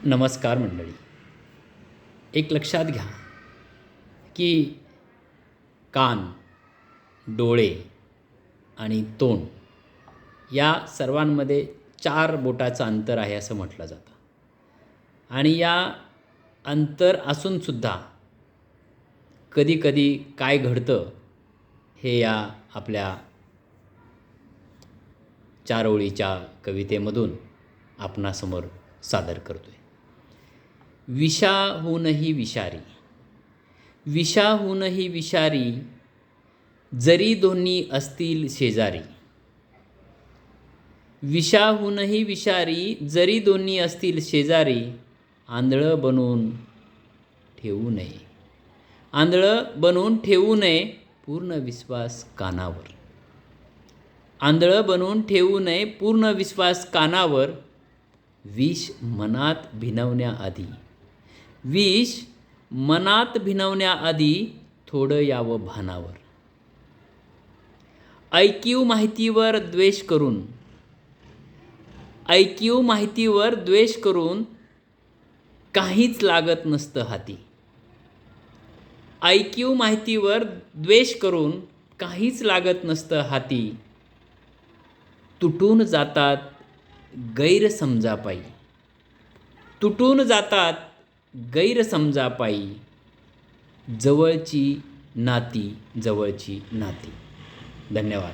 नमस्कार मंडळी. एक लक्षात घ्या की कान, डोळे आणि तोंड या सर्वांमध्ये 4 बोटाचं अंतर आहे असं म्हटलं जातं. आणि या अंतर असूनसुद्धा कधी-कधी काय घडतं हे या आपल्या 4 ओळीच्या कवितेमधून आपणासमोर सादर करतो आहे. विषाहूनही विषारी, विषाहूनही विषारी, जरी दोन्ही असतील शेजारी. विषाहूनही विषारी, जरी दोन्ही असतील शेजारी, आंधळं बनवून ठेवू नये. आंधळं बनवून ठेवू नये पूर्ण विश्वास कानावर. आंधळं बनवून ठेवू नये पूर्ण विश्वास कानावर. विष मनात भिनवण्याआधी, विष मनात भिनवण्याआधी थोडं यावं भानावर. ऐकीव माहितीवर द्वेष करून, ऐकीव माहितीवर द्वेष करून काहीच लागत नसतं हाती. ऐकीव माहितीवर द्वेष करून काहीच लागत नसतं हाती. तुटून जातात गैरसमजापायी, तुटून जातात गैरसमजापायी. जवळची नाती, जवळची नाती. धन्यवाद.